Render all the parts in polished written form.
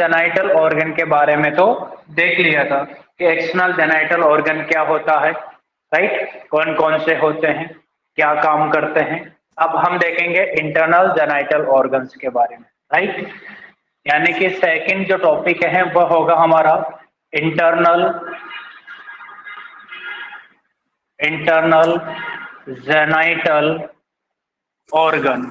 Genital organ के बारे में तो देख लिया था कि एक्सटर्नल जेनाइटल ऑर्गन क्या होता है, राइट, कौन कौन से होते हैं, क्या काम करते हैं। अब हम देखेंगे इंटरनल जेनाइटल ऑर्गन्स के बारे में, राइट। यानी कि सेकंड जो टॉपिक है वह होगा हमारा internal genital organ.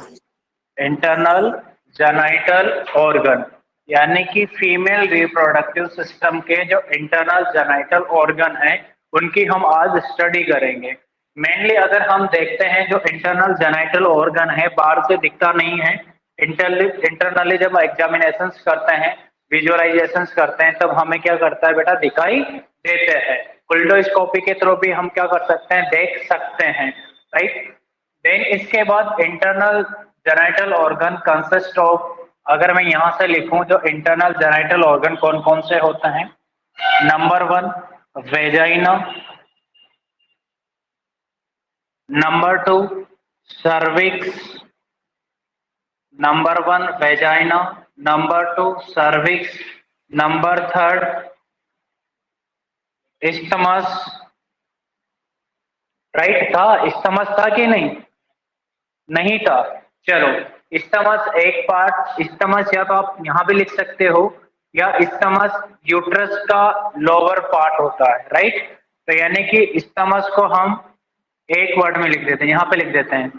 Internal genital organ यानी कि फीमेल रिप्रोडक्टिव सिस्टम के जो इंटरनल जेनाइटल ऑर्गन है उनकी हम आज स्टडी करेंगे। मेनली अगर हम देखते हैं जो इंटरनल जेनाइटल ऑर्गन है बाहर से दिखता नहीं है, इंटरनली जब एग्जामिनेशन करते हैं, विजुअलाइजेशन करते हैं, तब हमें क्या करता है बेटा, दिखाई देते हैं। कोल्डोस्कोपी के थ्रू भी हम क्या कर सकते हैं, देख सकते हैं, राइट। देन इसके बाद internal genital organ consist of, अगर मैं यहां से लिखूं जो इंटरनल जेनाइटल ऑर्गन कौन कौन से होते हैं, number 1 vagina, number 2 cervix, number 1 vagina, number 2 cervix, number 3 isthmus, right. था इस्टमस था कि नहीं, नहीं था। चलो इस्टमस एक पार्ट, इस्टमस या तो आप यहां भी लिख सकते हो या इस्टमस यूट्रस का लोअर पार्ट होता है, राइट। तो यानी कि इस्टमस को हम एक वर्ड में लिख देते हैं, यहां पे लिख देते हैं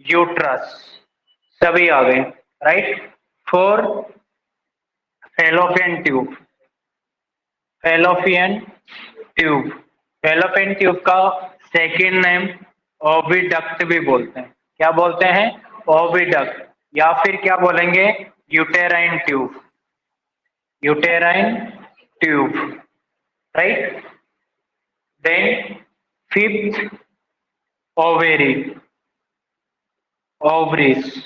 यूट्रस, सभी आ गए, right. 4 fallopian tube, fallopian tube, fallopian tube का सेकेंड नेम ओविडक्ट भी बोलते हैं। क्या बोलते हैं, ओविडक्ट, या फिर क्या बोलेंगे, uterine tube, uterine tube, right. Then fifth ovary, ovaries,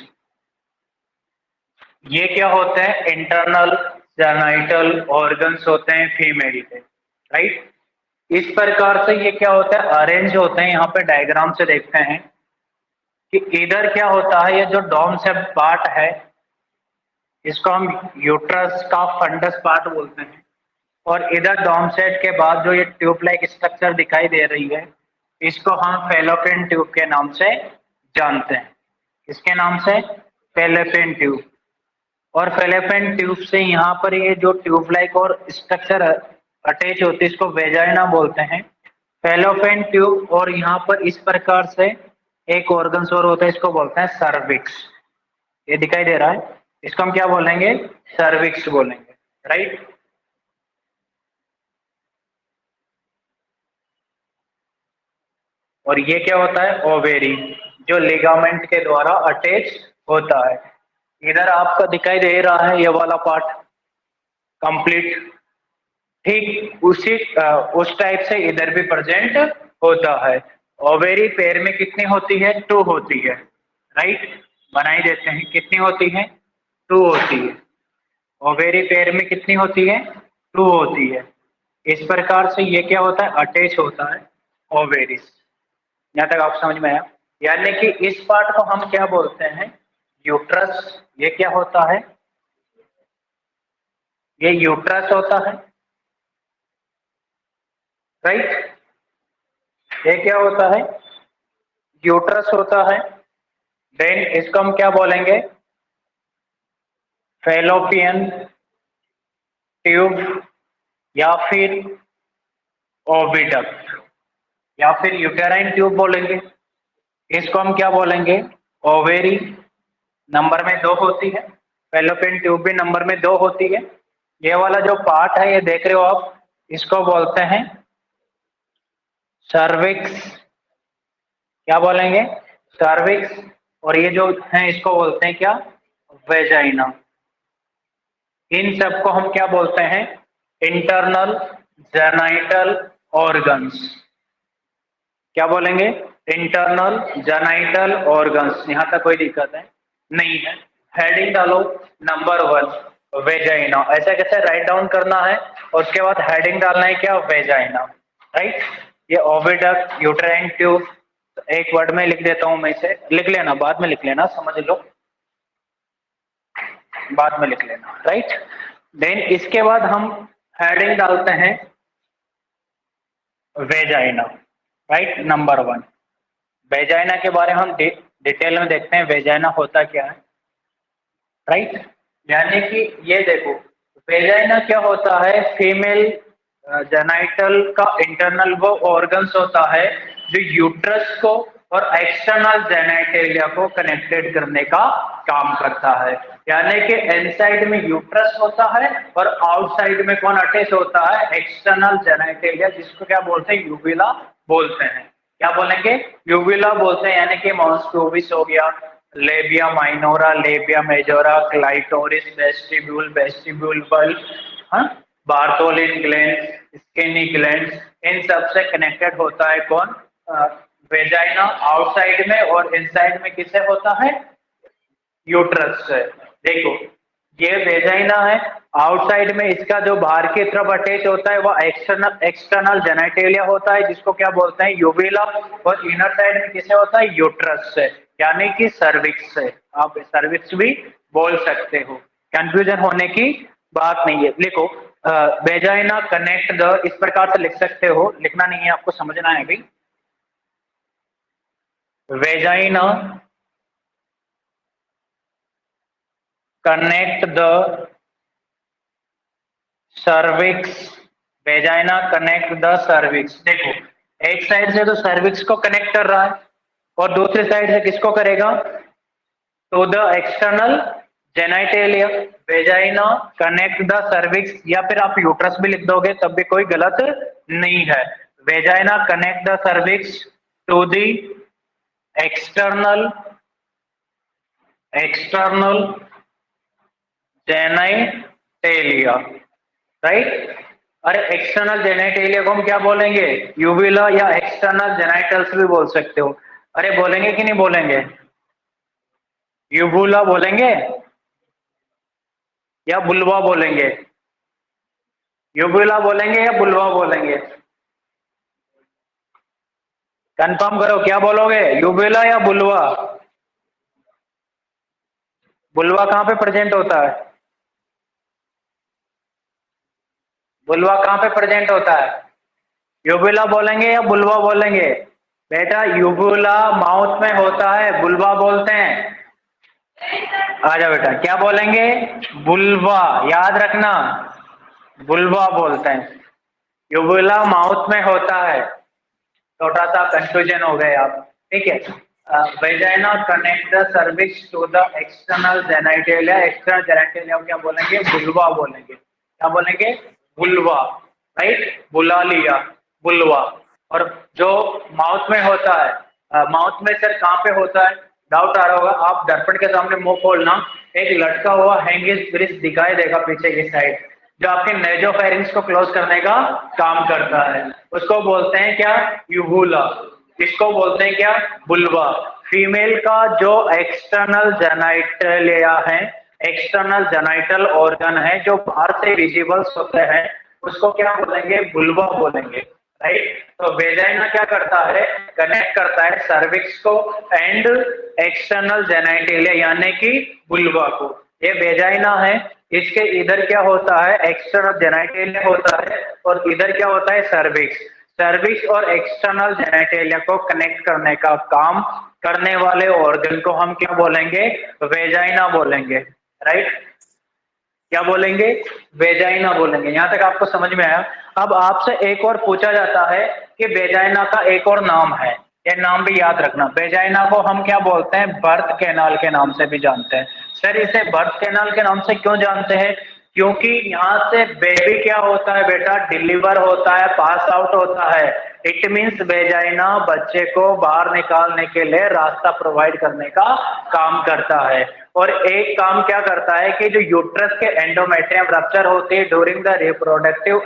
ये क्या होते हैं, इंटरनल जेनाइटल ऑर्गन्स होते हैं फीमेल के, राइट। इस प्रकार से ये क्या होता है, अरेंज होते हैं। यहाँ पे डायग्राम से देखते हैं कि इधर क्या होता है, ये जो डोम से पार्ट है इसको हम यूट्रस का फंडस पार्ट बोलते हैं, और इधर डोम सेट के बाद जो ये ट्यूब लाइक स्ट्रक्चर दिखाई दे रही है इसको हम फैलोपियन ट्यूब के नाम से जानते हैं। किसके नाम से, फैलोपियन ट्यूब। और फैलोपियन ट्यूब से यहाँ पर ये जो ट्यूब लाइक और स्ट्रक्चर अटैच होती है इसको वेजाइना बोलते हैं, फैलोपियन ट्यूब। और यहाँ पर इस प्रकार से एक ऑर्गन और होता है, इसको बोलते हैं सर्विक्स। ये दिखाई दे रहा है, इसको हम क्या बोलेंगे, सर्विक्स बोलेंगे, राइट। और ये क्या होता है, ओवेरी, जो लिगामेंट के द्वारा अटैच होता है। इधर आपका दिखाई दे रहा है ये वाला पार्ट कंप्लीट, ठीक उस टाइप से इधर भी प्रेजेंट होता है। ओवेरी पेयर में कितनी होती है, 2 होती है, राइट। बनाई देते हैं, कितनी होती है, 2 होती है। ओवेरी पेयर में कितनी होती है, 2 होती है। इस प्रकार से ये क्या होता है, अटैच होता है ओवेरीज। यहाँ तक आप समझ में आया। यानी कि इस पार्ट को हम क्या बोलते हैं, यूट्रस। ये क्या होता है, ये यूट्रस होता है, राइट। ये क्या होता है, यूट्रस होता है। देन इसको हम क्या बोलेंगे, फैलोपियन ट्यूब, या फिर ओविडक्ट, या फिर यूटेराइन ट्यूब बोलेंगे। इसको हम क्या बोलेंगे, ओवेरी, नंबर में 2 होती है। फैलोपियन ट्यूब भी नंबर में 2 होती है। ये वाला जो पार्ट है ये देख रहे हो आप, इसको बोलते हैं सर्विक्स। क्या बोलेंगे, सर्विक्स। और ये जो है इसको बोलते हैं क्या, वेजाइना। इन सबको हम क्या बोलते हैं, इंटरनल जेनाइटल ऑर्गन्स। क्या बोलेंगे, इंटरनल जेनाइटल ऑर्गन्स। यहां तक कोई दिक्कत है नहीं है। हेडिंग डालो, नंबर 1 वेजाइना, ऐसा कैसे राइट डाउन करना है, और उसके बाद हेडिंग डालना है क्या, वेजाइना, राइट। ये ओविडक्ट, यूट्राइन ट्यूब, एक वर्ड में लिख देता हूं मैं, इसे लिख लेना, बाद में लिख लेना, समझ लो, बाद में लिख लेना, राइट। देन इसके बाद हम हेडिंग डालते हैं वेजाइना, राइट, नंबर 1। वेजाइना के बारे में हम डिटेल में देखते हैं वेजाइना होता क्या है, राइट। यानी कि ये देखो, वेजाइना क्या होता है, फीमेल जेनाइटल का इंटरनल वो ऑर्गन्स होता है जो यूट्रस को और एक्सटर्नल जेनाइटेलिया को कनेक्टेड करने का काम करता है। यानी कि इनसाइड में यूट्रस होता है और आउटसाइड में कौन अटैच होता है, एक्सटर्नल जेनाइटेलिया, जिसको क्या बोलते हैं, यूविला बोलते हैं। क्या बोलेंगे, यूविला बोलते हैं। यानी कि मॉन्स प्यूबिस हो गया, labia minora, labia majora, clitoris, vestibule, vestibule bulb, हाँ, बार्थोलिन ग्लैंड, स्किनी ग्लैंड, इन सब से कनेक्टेड होता है कौन, वेजाइना आउटसाइड में, और इनसाइड में किससे होता है, यूट्रस से। देखो ये वेजाइना है, आउटसाइड में इसका जो बाहर की तरफ अटैच होता है वो एक्सटर्नल जेनाइटेलिया होता है, जिसको क्या बोलते हैं, यूविला, और इनर साइड में किसे होता है, यूट्रस से, यानी कि सर्विक्स से। आप सर्विक्स भी बोल सकते हो, कंफ्यूजन होने की बात नहीं है। लिखो वेजाइना कनेक्ट द, इस प्रकार से लिख सकते हो, लिखना नहीं है आपको, समझना है अभी। Vagina connect the cervix, vagina connect the cervix. देखो एक साइड से तो सर्विक्स को कनेक्ट कर रहा है और दूसरी साइड से किसको करेगा, तो the external genitalia. Vagina connect the cervix, या फिर आप यूट्रस भी लिख दोगे तब भी कोई गलत नहीं है। Vagina connect the cervix to the external external genitalia, right. अरे एक्सटर्नल जेनाइटेलिया को हम क्या बोलेंगे, यूविला, या एक्सटर्नल जेनाइटल्स भी बोल सकते हो। अरे बोलेंगे कि नहीं बोलेंगे, यूबुला बोलेंगे या बुलवा बोलेंगे, यूबुला बोलेंगे या बुलवा बोलेंगे, कंफर्म करो, क्या बोलोगे, यूबुला या बुलवा। बुलवा कहां पे प्रेजेंट होता है, बुलवा कहां पे प्रेजेंट होता है, यूबुला बोलेंगे या बुलवा बोलेंगे। बेटा यूबुला माउथ में होता है, बुलवा बोलते हैं। आजा बेटा, क्या बोलेंगे, बुलवा, याद रखना, बुलवा बोलते हैं। यूबुला माउथ में होता है, थोड़ा सा कंफ्यूजन हो गए आप, ठीक है। Vagina connect the cervix to the external genitalia, external genitalia क्या बोलेंगे, बुलवा बोलेंगे। क्या बोलेंगे, बुलवा, राइट, बुला लिया, बुलवा। और जो माउथ में होता है, माउथ में सर कहाँ पे होता है, डाउट आ रहा होगा, आप दर्पण के सामने मुंह खोलना, एक लटका हुआ हैंगिंग ब्रिज दिखाई देगा पीछे की साइड, जो आपके नेजोफेरिंक्स को क्लोज करने का काम करता है, उसको बोलते हैं क्या, यूबुला। इसको बोलते हैं क्या, बुलवा। फीमेल का जो एक्सटर्नल जेनाइटलिया है, एक्सटर्नल जेनाइटल ऑर्गन है जो बाहर से विजिबल्स होते हैं, उसको क्या बोलेंगे, बुलवा बोलेंगे, राइट। तो वेजाइना क्या करता है, कनेक्ट करता है सर्विक्स को एंड एक्सटर्नल जेनाइटेलिया यानी कि बुलवा को। ये वेजाइना है, इसके इधर क्या होता है, एक्सटर्नल जेनाइटेलिया होता है, और इधर क्या होता है, सर्विक्स। सर्विक्स और एक्सटर्नल जेनाइटेलिया को कनेक्ट करने का काम करने वाले ऑर्गन को हम क्या बोलेंगे, वेजाइना बोलेंगे, राइट। क्या बोलेंगे, वेजाइना बोलेंगे। यहां तक आपको समझ में आया। अब आपसे एक और पूछा जाता है कि वेजाइना का एक और नाम है, ये नाम भी याद रखना। वेजाइना को हम क्या बोलते हैं, बर्थ कैनाल के नाम से भी जानते हैं। सर इसे बर्थ कैनाल के नाम से क्यों जानते हैं, क्योंकि यहाँ से बेबी क्या होता है बेटा, डिलीवर होता है, पास आउट होता है। इट मीन्स वेजाइना बच्चे को बाहर निकालने के लिए रास्ता प्रोवाइड करने का काम करता है। और एक काम क्या करता है कि जो यूट्रस के एंडोमेट्रियम रप्चर होती है ड्यूरिंग द रिप्रोडक्टिव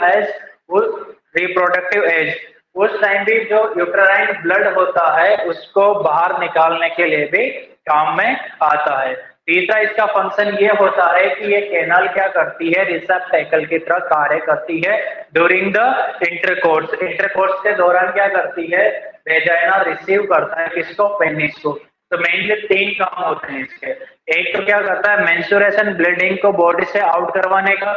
एज, उस टाइम भी जो यूट्राइन ब्लड होता है उसको बाहर निकालने के लिए भी काम में आता है। तीसरा इसका फंक्शन ये होता है कि ये कैनाल क्या करती है, रिसेप्टेकल की तरह कार्य करती है ड्यूरिंग द इंटरकोर्स। इंटरकोर्स के दौरान क्या करती है, वेजाइना रिसीव करता है किसको, पेनिस को। तो मेनली 3 काम होते हैं इसके। एक तो क्या करता है, मेंस्ट्रुएशन ब्लीडिंग को बॉडी से आउट करवाने का,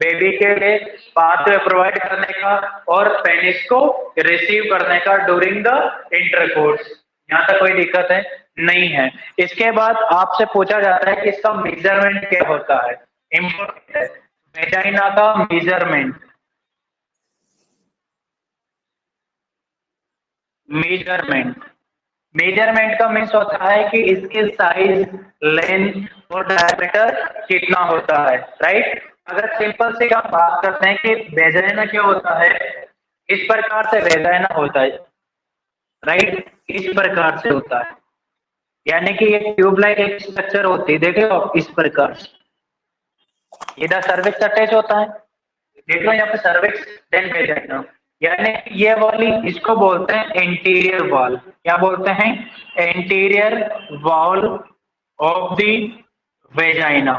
बेबी के लिए पाथवे प्रोवाइड करने का और पेनिस को रिसीव करने का ड्यूरिंग द इंटरकोर्स। यहाँ तक कोई दिक्कत है? नहीं है। इसके बाद आपसे पूछा जाता है कि इसका मेजरमेंट क्या होता है, इंपॉर्टेंट है, वेजाइना का मेजरमेंट। मेजरमेंट का मीन्स होता है कि इसकी साइज, लेंथ और डायमीटर कितना होता है, राइट। अगर सिंपल से हम बात करते हैं कि वेजाइना क्या होता है, इस प्रकार से वेजाइना होता है, राइट, इस प्रकार से होता है, यानी कि ये ट्यूब लाइक एक स्ट्रक्चर होती है, देखो आप इस प्रकार से इधर सर्विक्स अटैच होता है, देख लो यहाँ पे सर्विक्स देन वेजाइना, यानी ये वाली इसको बोलते हैं इंटीरियर वॉल। क्या बोलते हैं? Interior wall of the vagina.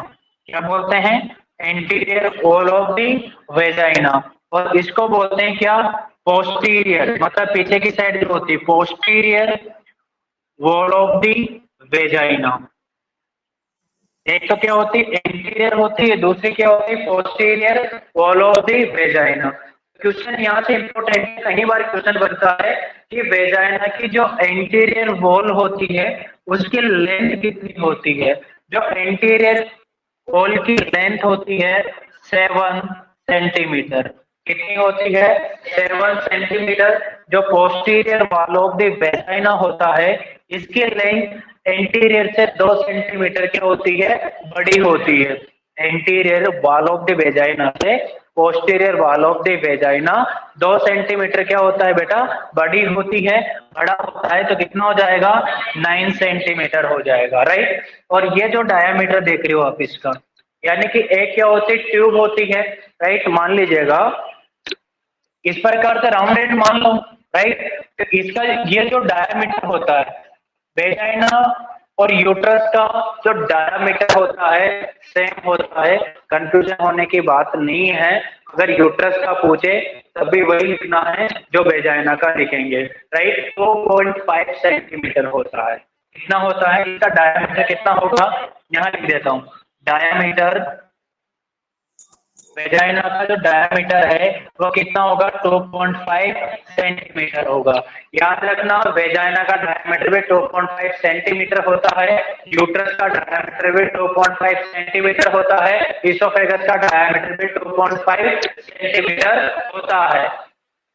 क्या बोलते हैं? Interior wall of the vagina. और इसको बोलते हैं क्या? पोस्टीरियर, मतलब पीछे की साइड जो होती है, posterior wall of the vagina. एक तो क्या होती है इंटीरियर होती है, दूसरी क्या होती है posterior wall of the vagina. Question यहाँ से इंपॉर्टेंट है, कई बार क्वेश्चन बनता है कि वेजाइना की जो इंटीरियर वॉल होती है उसकी लेंथ कितनी होती है। जो इंटीरियर वॉल की लेंथ होती है 7 सेंटीमीटर। कितनी होती है? 7 सेंटीमीटर। जो posterior wall of the vagina होता है इसकी लेंथ इंटीरियर से 2 सेंटीमीटर की होती है, बड़ी होती है। Interior wall of the vagina से posterior wall of the vagina 2 centimetre क्या होता है बेटा? बड़ी होती है। बड़ा होता है तो कितना हो जाएगा? 9 सेंटीमीटर हो जाएगा, राइट। और ये जो डायामीटर देख रहे हो आप इसका, यानी कि एक क्या होती है? ट्यूब होती है, राइट। मान लीजिएगा इस प्रकार से राउंडेड मान लो, राइट। तो इसका ये जो डायामीटर होता है वेजाइना और यूट्रस का जो डायामीटर होता है सेम होता है, कंफ्यूजन होने की बात नहीं है। अगर यूट्रस का पूछे तब भी वही लिखना है जो वेजाइना का लिखेंगे, राइट। 2.5 सेंटीमीटर होता है। कितना होता है? इसका डायामीटर कितना होगा? यहाँ लिख देता हूँ, डायामीटर वेजाइना का जो डायमीटर है वो कितना होगा? 2.5 सेंटीमीटर होगा। याद रखना वेजाइना का डायमीटर भी 2.5 सेंटीमीटर होता है, यूट्रस का डायमीटर भी 2.5 सेंटीमीटर होता है, इसोफेगस का डायमीटर भी 2.5 सेंटीमीटर होता है,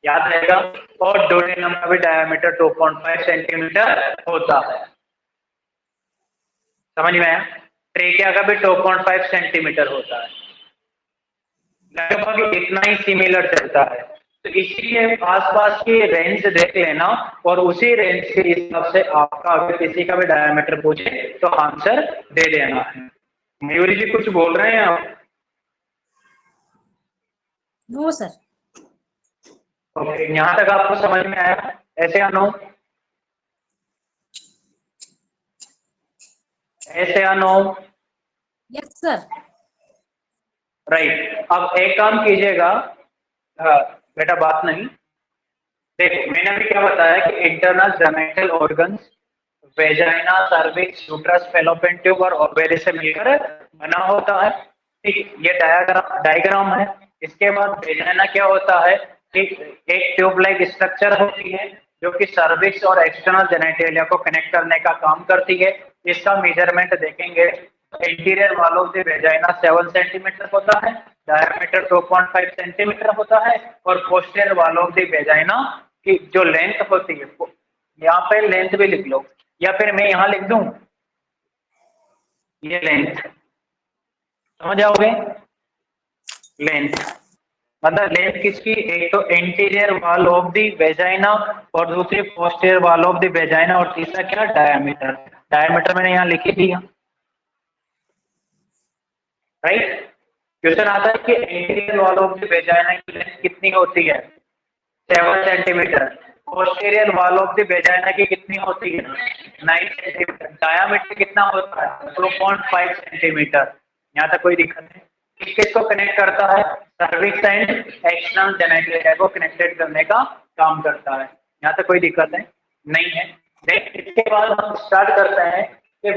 याद रहेगा। और डोडेनम का भी डायमीटर 2.5 सेंटीमीटर होता है। समझ में आया? ट्रेकिया का भी 2.5 सेंटीमीटर होता है। लगभग इतना ही सिमिलर चलता है। तो इसीलिए आसपास की रेंज देख लेना और उसी रेंज के हिसाब से आपका अगर किसी का भी डायमीटर पूछे तो आंसर दे देना है। मयूरी जी कुछ बोल रहे हैं आप? No sir. ओके, यहाँ तक आपको समझ में आया? ऐसे या नो? ऐसे या नो? Yes sir. राइट। अब एक काम कीजिएगा, बेटा बात नहीं, देखो मैंने अभी क्या बताया कि internal genital organs vagina, cervix, uterus, fallopian tube और ओवरी से मिलकर बना होता है। ठीक, ये डायग्राम है। इसके बाद वेजाइना क्या होता है कि एक ट्यूब लाइक स्ट्रक्चर होती है जो कि सर्विक्स और एक्सटर्नल जेनिटेलिया को कनेक्ट करने का काम करती है। इसका मेजरमेंट देखेंगे, interior wall of the vagina 7 centimetre होता है, डायमीटर 2.5 सेंटीमीटर होता है, और posterior wall of the vagina की जो लेंथ होती है, यहाँ पे लेंथ भी लिख लो या फिर मैं यहाँ लिख दूं ये लेंथ, समझ आओगे? लेंथ मतलब लेंथ किसकी? एक तो interior wall of the vagina और दूसरी posterior wall of the vagina, और तीसरा क्या? डायमीटर। डायमीटर मैंने यहाँ लिख ही दिया, राइट। क्वेश्चन आता है कि interior wall of the vagina की लेंथ कितनी होती है? 7 centimetre. Posterior wall of the vagina की कितनी होती है? 9 सेंटीमीटर। डायामीटर कितना होता है? 2.5 सेंटीमीटर। यहाँ तक कोई दिक्कत नहीं। किस किस को कनेक्ट करता है? सर्विक्स एंड एक्सटर्नल जेनिटल को कनेक्टेड करने का काम करता है। यहाँ तक कोई दिक्कत है? नहीं है। इसके बाद हम स्टार्ट करते हैं कि